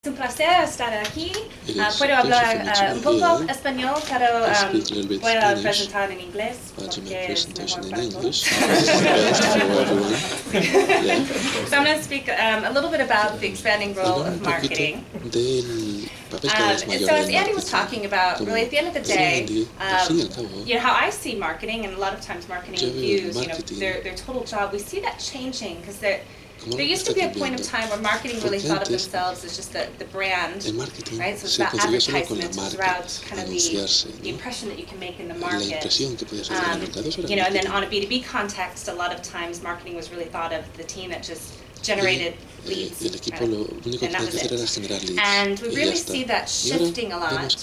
Es un placer estar aquí. Puedo hablar un poco español, pero puedo presentar en inglés porque es mejor para todos. So I'm going to speak a little bit about the expanding role of marketing. So as Andy was talking about, really at the end of the day, how I see marketing, and a lot of times marketing views, their total job, we see that changing because there used to be a point of time where marketing really thought of themselves as just the brand, right? So it's about advertisement, it's about kind of the impression that you can make in the market. And then on a B2B context, a lot of times marketing was really thought of the team that just generated leads, and that was it. And we really see that shifting a lot,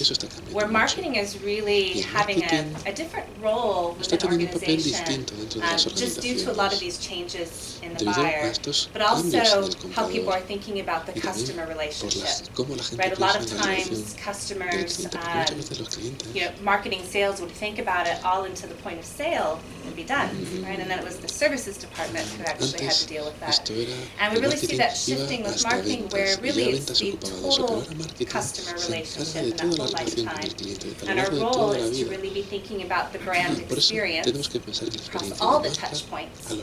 where marketing is really having a different role within an organization, just due to a lot of these changes in the buyer, but also how people are thinking about the customer relationship. Right, a lot of times customers, marketing sales would think about it all into the point of sale and be done, right? And then it was the services department who actually had to deal with that. And we really see that shifting with marketing, where really it's the total customer relationship in that whole lifetime. And our role is to really be thinking about the brand experience across all the touch points,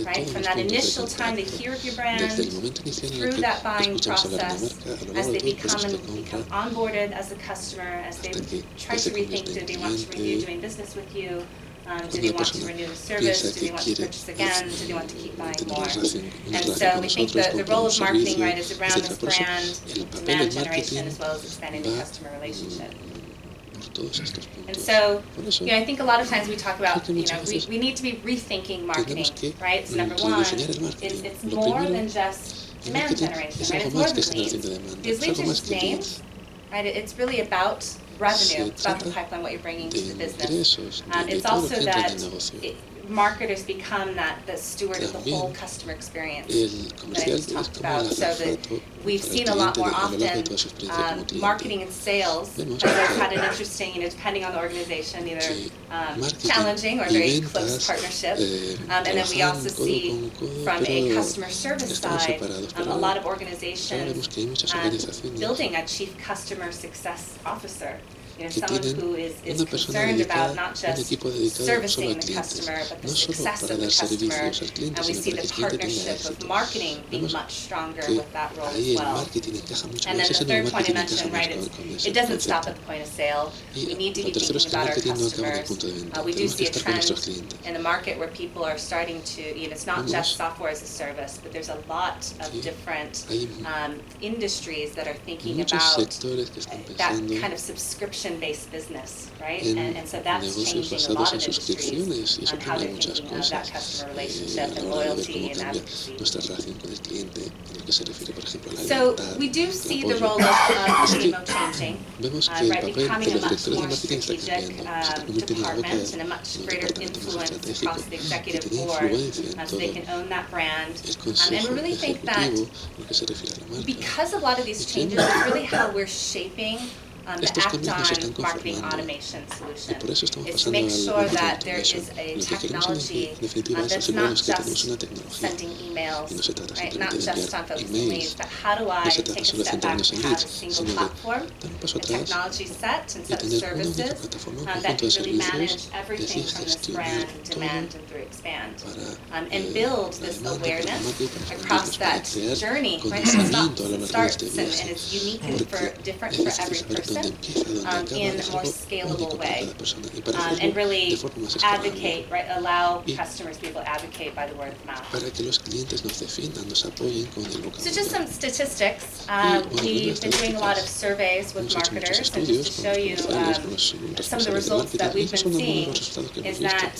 right? From that initial time they hear of your brand, through that buying process, as they become onboarded as a customer, as they try to rethink, do they want to renew doing business with you? Do they want to renew the service? Do they want to purchase again? Do they want to keep buying more? And so we think the role of marketing, right, is around this brand, demand generation, as well as expanding the customer relationship. And so, I think a lot of times we talk about, we need to be rethinking marketing, right? So number one, it's more than just demand generation, right? It's more than leads. These leads are just names, right? It's really about revenue, it's about the pipeline, what you're bringing to the business. It's also that marketers become the steward of the whole customer experience that I just talked about. So that we've seen a lot more often marketing and sales has had an interesting, depending on the organization, either challenging or very close partnership. And then we also see from a customer service side, a lot of organizations building a chief customer success officer. Someone who is concerned about not just servicing the customer, but the success of the customer. And we see the partnership of marketing being much stronger with that role as well. And then the third point I mentioned, right, it doesn't stop at the point of sale. We need to be thinking about our customers. We do see a trend in the market where people are starting to, it's not just software as a service, but there's a lot of different industries that are thinking about that kind of subscription-based business, right? And so that's changing a lot of industries on how they're thinking of that customer relationship and loyalty and advocacy. So we do see the role of CMO changing, right, becoming a much more strategic department and a much greater influence across the executive board, so they can own that brand. And we really think that because a lot of these changes is really how we're shaping the Act-On marketing automation solution. Is to make sure that there is a technology that's not just sending emails, right? Not just on focusing leads, but how do I take a step back and have a single platform, a technology set and set of services that can really manage everything from this brand, demand, and through expand, and build this awareness across that journey, right? It starts and it's unique and different for every person. In a more scalable way, and really advocate, right? Allow customers to be able to advocate by the word of mouth. So just some statistics. We've been doing a lot of surveys with marketers, and just to show you some of the results that we've been seeing is that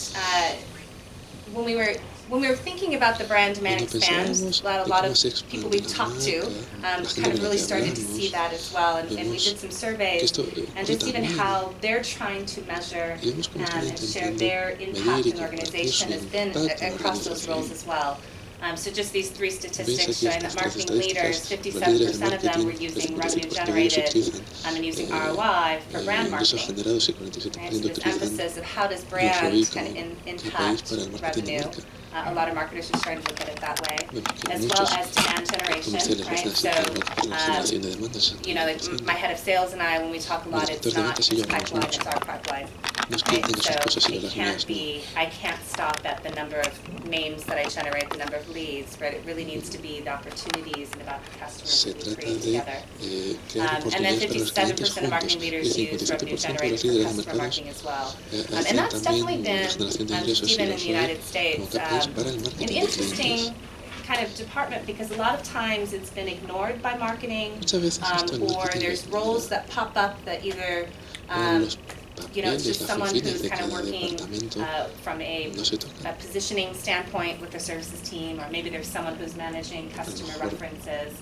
when we were thinking about the brand demand expand, a lot of people we've talked to kind of really started to see that as well. And we did some surveys, and just even how they're trying to measure and share their impact in the organization has been across those roles as well. So just these three statistics showing that marketing leaders, 57% of them were using revenue generated and using ROI for brand marketing. Right? So this emphasis of how does brand kind of impact revenue. A lot of marketers are starting to look at it that way, as well as demand generation, right? So, like my head of sales and I, when we talk a lot, it's not his pipeline, it's our pipeline. Right? So I can't stop at the number of names that I generate, the number of leads, right? It really needs to be the opportunities and about the customers that we create together. And then 57% of marketing leaders use revenue generated from customer marketing as well. And that's definitely been, even in the United States, an interesting kind of department, because a lot of times it's been ignored by marketing, or there's roles that pop up that either it's just someone who's kind of working from a positioning standpoint with the services team, or maybe there's someone who's managing customer references.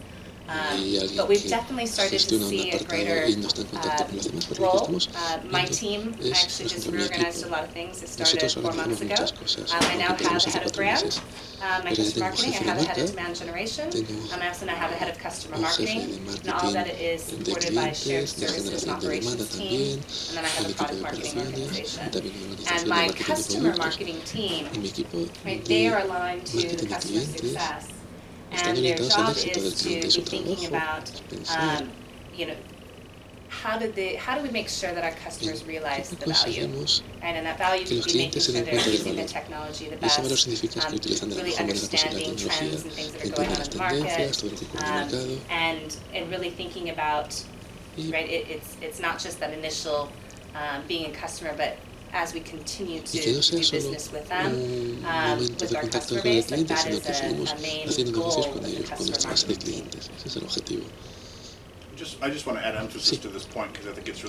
But we've definitely started to see a greater role. My team actually just reorganized a lot of things. It started 4 months ago. I now have a head of brand, my customer marketing. I have a head of demand generation. I also now have a head of customer marketing. And all that is supported by a shared services and operations team. And then I have a product marketing organization. And my customer marketing team, right, they are aligned to the customer success. And their job is to be thinking about, how do we make sure that our customers realize the value, right? And that value could be making sure they're using the technology the best, really understanding trends and things that are going on in the market, and really thinking about, right? It's not just that initial being a customer, but as we continue to do business with them, with our customer base, like that is a main goal of the customer marketing team. I just want to add emphasis to this point, because I think it's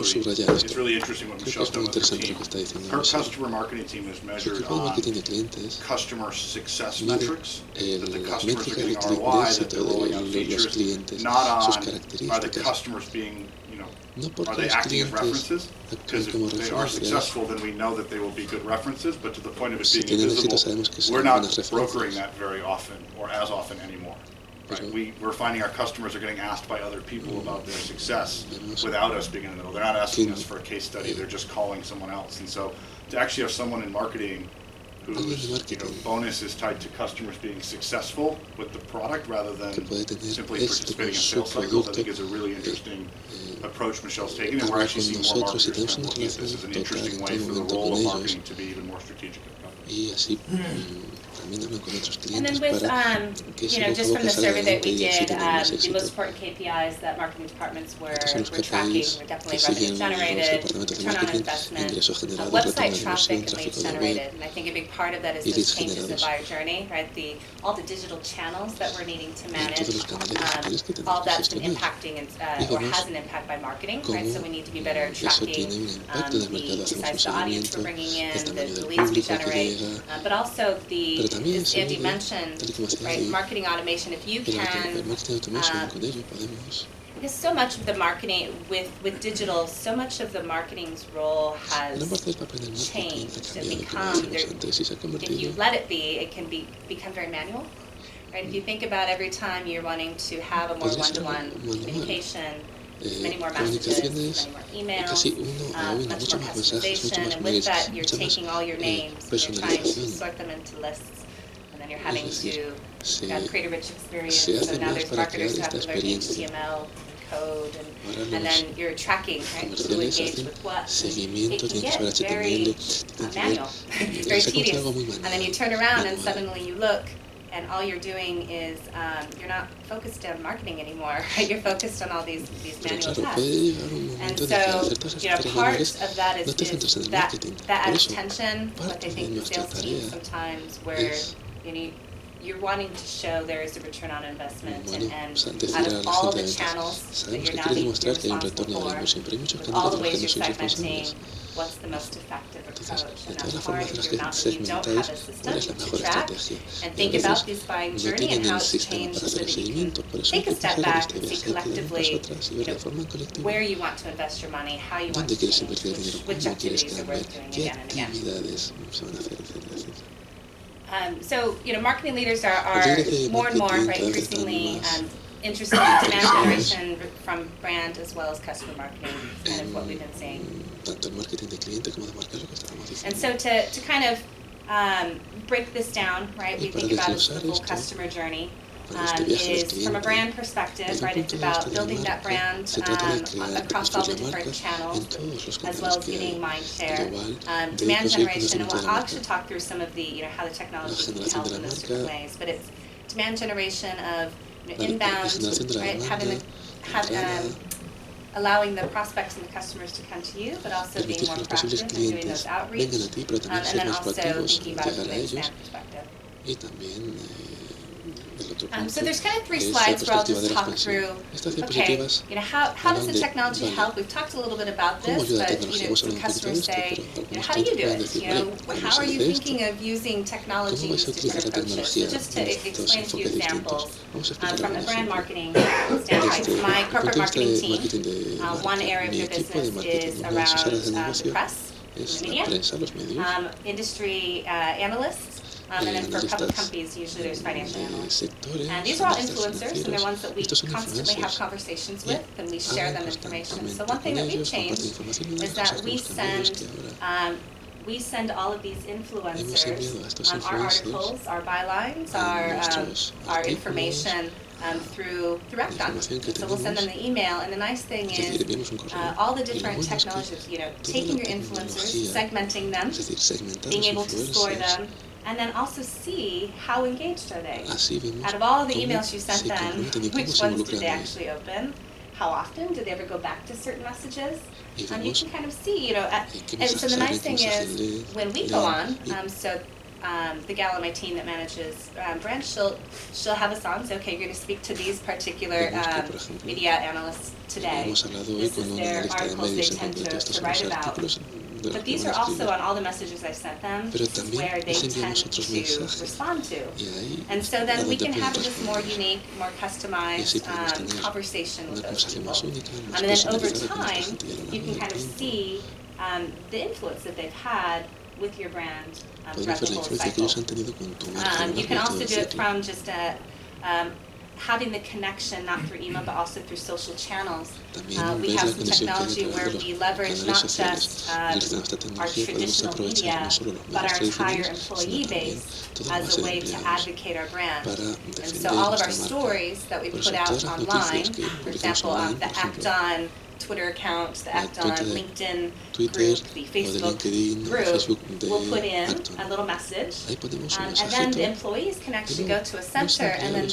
really interesting what Michelle's done with her team. Her customer marketing team is measured on customer success metrics, that the customers are getting ROI, that they're rolling out features, not on are the customers being, are they acting as references? Because if they are successful, then we know that they will be good references, but to the point of it being invisible, we're not brokering that very often, or as often anymore. Right? We're finding our customers are getting asked by other people about their success without us being in the middle. They're not asking us for a case study, they're just calling someone else. And so to actually have someone in marketing whose bonus is tied to customers being successful with the product rather than simply participating in sales cycles, I think is a really interesting approach Michelle's taking, and we're actually seeing more marketers kind of looking at this as an interesting way for the role of marketing to be even more strategic at companies. And then with, just from the survey that we did, the most important KPIs that marketing departments were tracking were definitely revenue generated, return on investment, website traffic, and leads generated. And I think a big part of that is those changes in buyer journey, right? All the digital channels that we're needing to manage, all that's been impacting or has an impact by marketing, right? So we need to be better at tracking besides the audience we're bringing in, the leads we generate, but also as Andy mentioned, right, marketing automation. If you can, because so much of the marketing with digital, so much of the marketing's role has changed and become. If you let it be, it can become very manual. Right? If you think about every time you're wanting to have a more one-to-one communication, many more messages, many more emails, much more customization, and with that you're taking all your names and you're trying to sort them into lists, and then you're having to create a rich experience. So now there's marketers who have to learn HTML and code, and then you're tracking, right, who engaged with what. It can get very manual, very tedious, and then you turn around and suddenly you look, and all you're doing is you're not focused on marketing anymore, right? You're focused on all these manual tasks. And so, part of that is that adds tension, what they think the sales team sometimes, where you're wanting to show there is a return on investment, and out of all the channels that you're now responsible for, with all the ways you're segmenting, what's the most effective approach? And that's hard if you don't have a system to track and think about this buying journey and how it's changed, so that you can take a step back and see collectively, where you want to invest your money, how you want to change, which activities are worth doing again and again. So, marketing leaders are more and more, right, increasingly interested in demand generation from brand as well as customer marketing, kind of what we've been seeing. And so to kind of break this down, right, we think about it as the full customer journey. Is from a brand perspective, right, it's about building that brand across all the different channels, as well as getting mind share. Demand generation, and I'll actually talk through some of the, how the technology can help in those different ways, but it's demand generation of inbound, right, allowing the prospects and the customers to come to you, but also being more proactive and doing those outreach, and then also thinking about it from an expand perspective. So there's kind of 3 slides where I'll just talk through, okay, how does the technology help? We've talked a little bit about this, but some customers say, how do you do it? How are you thinking of using technology in these different approaches? So just to explain a few examples from a brand marketing standpoint, my corporate marketing team, one area of their business is around the press, the media, industry analysts. And then for public companies, usually there's financial analysts. And these are all influencers, and they're ones that we constantly have conversations with, and we share them information. So one thing that we've changed is that we send all of these influencers our articles, our bylines, our information through Acton. So we'll send them the email, and the nice thing is all the different technologies, taking your influencers, segmenting them, being able to score them, and then also see how engaged are they. Out of all the emails you sent them, which ones did they actually open? How often? Did they ever go back to certain messages? You can kind of see, and so the nice thing is when we go on, the gal on my team that manages brands, she'll have us on, say, okay, you're going to speak to these particular media analysts today. This is their articles they tend to write about. But these are also on all the messages I sent them, where they tend to respond to. And so then we can have this more unique, more customized conversation with those people. And then over time, you can kind of see the influence that they've had with your brand throughout the whole cycle. You can also do it from just having the connection not through email but also through social channels. We have some technology where we leverage not just our traditional media but our entire employee base as a way to advocate our brand. And so all of our stories that we put out online, for example, the Acton Twitter account, the Acton LinkedIn group, the Facebook group, will put in a little message, and then the employees can actually go to a center and then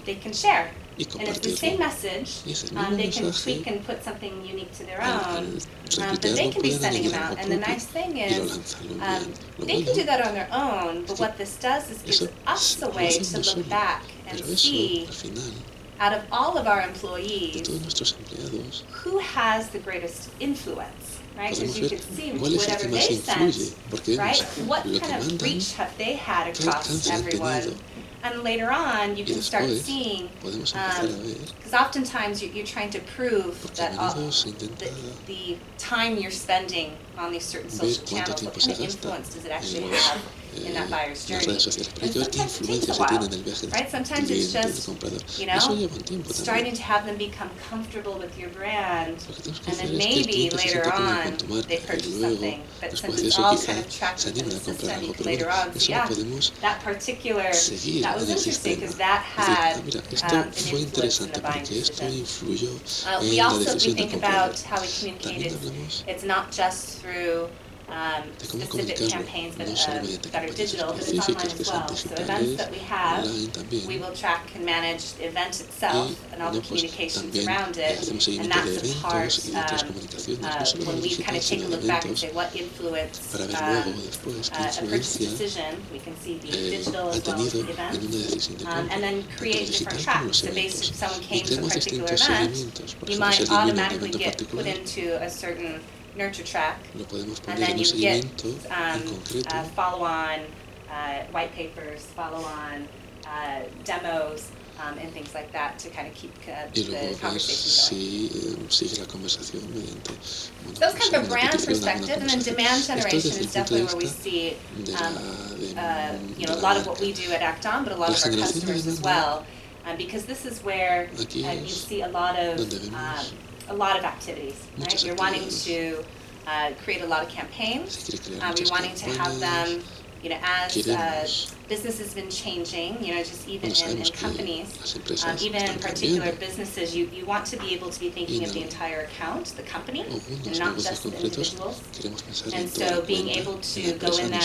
they can share. And it's the same message, they can tweak and put something unique to their own, but they can be sending them out. And the nice thing is, they can do that on their own, but what this does is gives us a way to look back and see, out of all of our employees, who has the greatest influence, right? Because you can see whatever they sent, right? What kind of reach have they had across everyone? And later on, you can start seeing, because oftentimes you're trying to prove that the time you're spending on these certain social channels, what kind of influence does it actually have in that buyer's journey? And sometimes it takes a while, right? Sometimes it's just, starting to have them become comfortable with your brand, and then maybe later on they purchase something. But since it's all kind of tracked within the system, you can later on see, that particular, that was interesting because that had an influence in the buying decision. We also, if we think about how we communicate, it's not just through specific campaigns that are digital, but it's online as well. So events that we have, we will track and manage the event itself and all the communications around it, and that's a part when we kind of take a look back and say what influenced a purchase decision. We can see the digital as well as the event, and then create different tracks. So basically, if someone came to a particular event, you might automatically get put into a certain nurture track, and then you get follow-on white papers, folloone demos, and things like that to kind of keep the conversation going. So that's kind of a brand perspective, and then demand generation is definitely where we see a lot of what we do at Acton, but a lot of our customers as well, because this is where you see a lot of activities, right? You're wanting to create a lot of campaigns. We're wanting to have them as business has been changing, just even in companies, even in particular businesses, you want to be able to be thinking of the entire account, the company, and not just the individuals. And so being able to go in there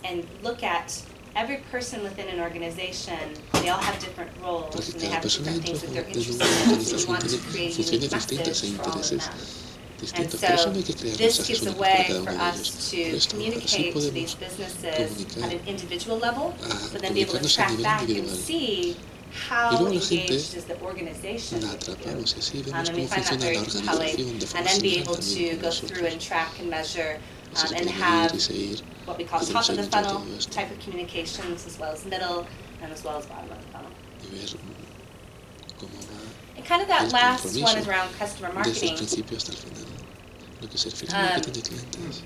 and look at every person within an organization. They all have different roles and they have different things that they're interested in, so you want to create a unique message for all of them. And so this gives a way for us to communicate to these businesses at an individual level, but then be able to track back and see how engaged is the organization with you. And we find that very compelling. And then be able to go through and track and measure and have what we call top of the funnel type of communications, as well as middle and as well as bottom of the funnel. And kind of that last one is around customer marketing.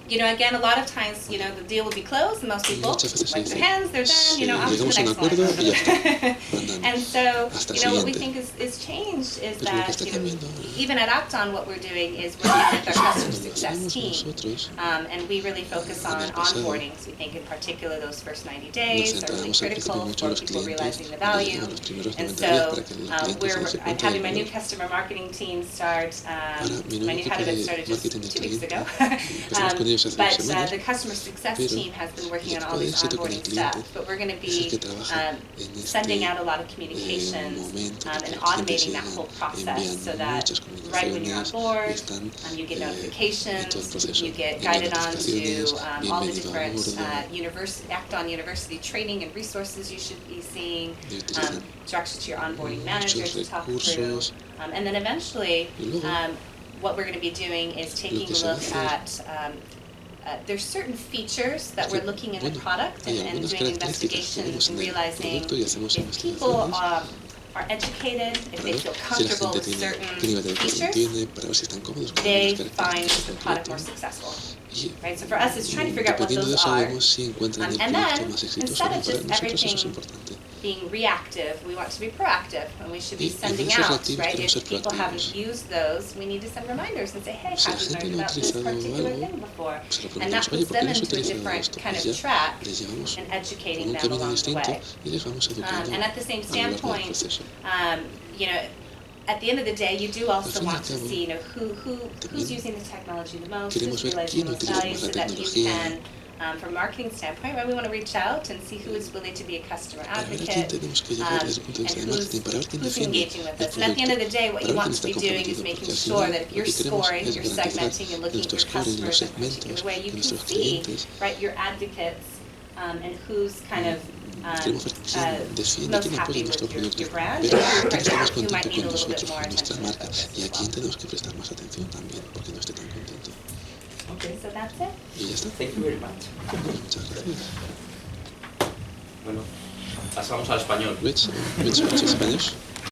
Again, a lot of times, the deal will be closed, and most people wipe their hands, they're done, on to the next one. And so, what we think is changed is that, even at Acton, what we're doing is working with our customer success team, and we really focus on onboarding. So we think in particular those first 90 days are really critical for people realizing the value. And so, I'm having my new customer marketing team start, my new head of it started just 2 weeks ago. But the customer success team has been working on all these onboarding stuff. But we're going to be sending out a lot of communications and automating that whole process so that right when you're on board, you get notifications, you get guided on to all the different Acton University training and resources you should be seeing, directions to your onboarding manager to talk through, and then eventually what we're going to be doing is taking a look at, there's certain features that we're looking in the product and doing investigations and realizing if people are educated, if they feel comfortable with certain features, they find the product more successful. Right? So for us, it's trying to figure out what those are. And then, instead of just everything being reactive, we want to be proactive, and we should be sending out, right? If people haven't used those, we need to send reminders and say, hey, have you learned about this particular thing before? And that puts them into a different kind of track and educating them along the way. And at the same standpoint, at the end of the day, you do also want to see, who's using the technology the most, who's realizing the most value, so that you can, from a marketing standpoint, right, we want to reach out and see who is willing to be a customer advocate, and who's engaging with us. And at the end of the day, what you want to be doing is making sure that if you're scoring, you're segmenting and looking for customers in a particular way, you can see, right, your advocates and who's kind of most happy with your brand, and who might need a little bit more attention and focus as well. Okay, so that's it. Thank you very much. Bueno, pasamos al español. Which Spanish?